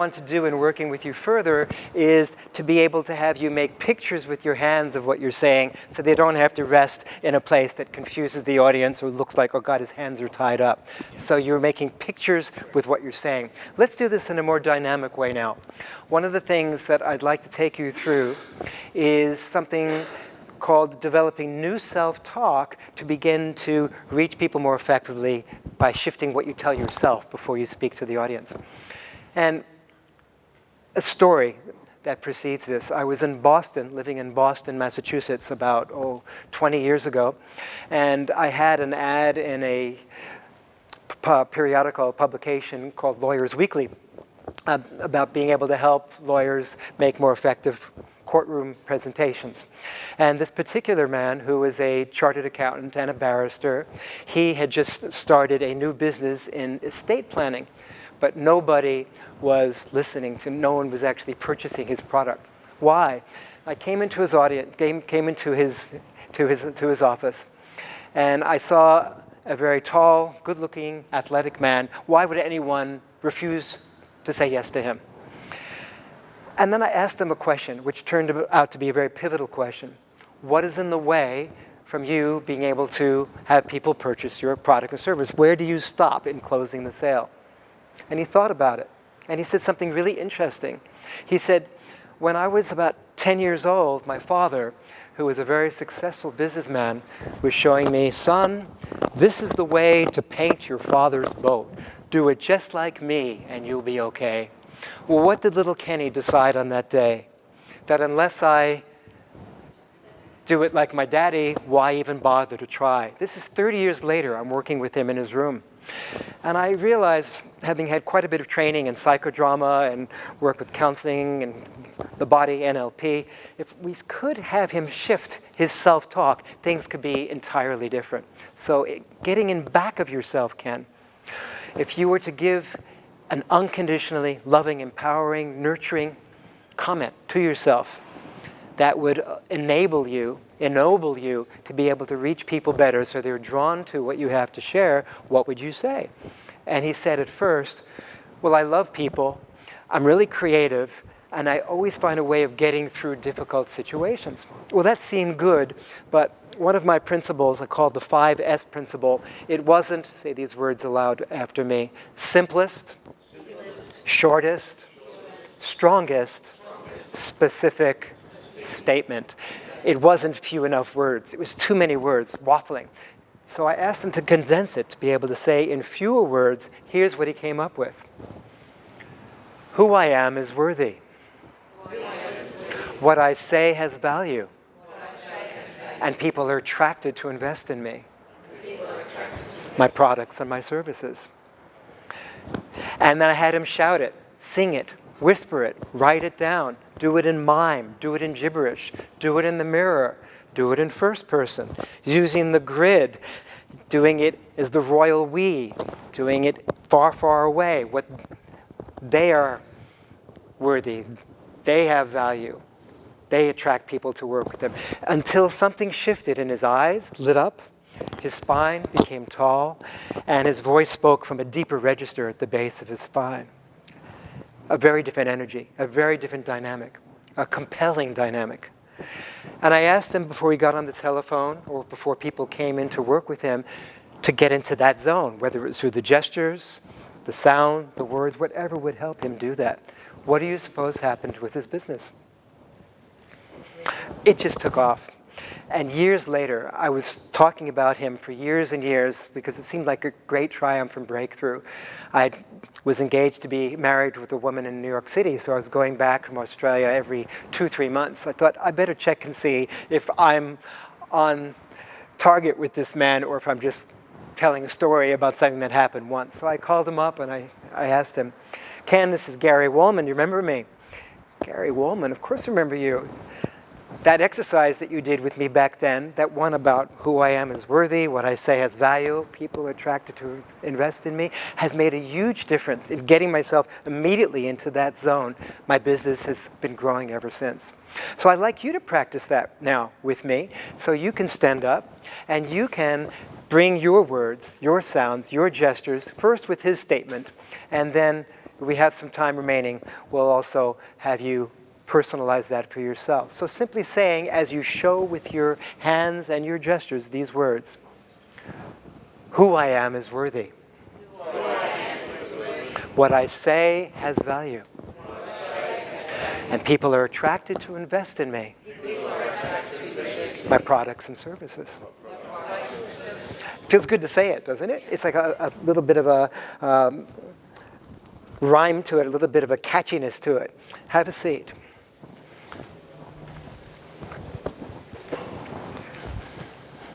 want to do in working with you further is to be able to have you make pictures with your hands of what you're saying so they don't have to rest in a place that confuses the audience or looks like, oh God, his hands are tied up. So you're making pictures with what you're saying. Let's do this in a more dynamic way now. One of the things that I'd like to take you through is something called developing new self-talk to begin to reach people more effectively by shifting what you tell yourself before you speak to the audience. And a story that precedes this. I was in Boston, living in Boston, Massachusetts, about 20 years ago, and I had an ad in a periodical publication called Lawyers Weekly about being able to help lawyers make more effective courtroom presentations. And this particular man, who was a chartered accountant and a barrister, he had just started a new business in estate planning. But nobody was listening to, no one was actually purchasing his product. Why? I came into his audience, came into his office, and I saw a very tall, good-looking, athletic man. Why would anyone refuse to say yes to him? And then I asked him a question, which turned out to be a very pivotal question. What is in the way from you being able to have people purchase your product or service? Where do you stop in closing the sale? And he thought about it. And he said something really interesting. He said, when I was about 10 years old, my father, who was a very successful businessman, was showing me, son, this is the way to paint your father's boat. Do it just like me, and you'll be okay. Well, what did little Kenny decide on that day? That unless I do it like my daddy, why even bother to try? This is 30 years later. I'm working with him in his room. And I realized, having had quite a bit of training in psychodrama and work with counseling and the body, NLP, if we could have him shift his self-talk, things could be entirely different. So getting in back of yourself, Ken, if you were to give an unconditionally loving, empowering, nurturing comment to yourself, that would ennoble you to be able to reach people better so they're drawn to what you have to share, what would you say? And he said at first, well, I love people, I'm really creative, and I always find a way of getting through difficult situations. Well, that seemed good, but one of my principles, I called the 5S principle, it wasn't, say these words aloud after me, simplest, shortest, strongest, specific statement. It wasn't few enough words. It was too many words, waffling. So I asked him to condense it, to be able to say in fewer words, here's what he came up with. Who I am is worthy. What I say has value. And people are attracted to invest in me. My products and my services. And then I had him shout it, sing it, whisper it, write it down, do it in mime, do it in gibberish, do it in the mirror, do it in first person, using the grid, doing it as the royal we, doing it far, far away. What they are worthy, they have value, they attract people to work with them. Until something shifted in his eyes, lit up, his spine became tall, and his voice spoke from a deeper register at the base of his spine. A very different energy, a very different dynamic, a compelling dynamic. And I asked him before he got on the telephone or before people came in to work with him to get into that zone, whether it was through the gestures, the sound, the words, whatever would help him do that. What do you suppose happened with his business? It just took off. And years later, I was talking about him for years and years because it seemed like a great triumph and breakthrough. I was engaged to be married with a woman in New York City, so I was going back from Australia every 2-3 months. I thought, I better check and see if I'm on target with this man or if I'm just telling a story about something that happened once. So I called him up and I asked him, Ken, this is Gary Woolman, you remember me? Gary Woolman, of course I remember you. That exercise that you did with me back then, that one about who I am is worthy, what I say has value, people are attracted to invest in me, has made a huge difference in getting myself immediately into that zone. My business has been growing ever since. So I'd like you to practice that now with me, so you can stand up and you can bring your words, your sounds, your gestures, first with his statement, and then we have some time remaining, we'll also have you personalize that for yourself. So simply saying, as you show with your hands and your gestures, these words, who I am is worthy. What I say has value. And people are attracted to invest in me. My products and services. Feels good to say it, doesn't it? It's like a little bit of a rhyme to it, a little bit of a catchiness to it. Have a seat.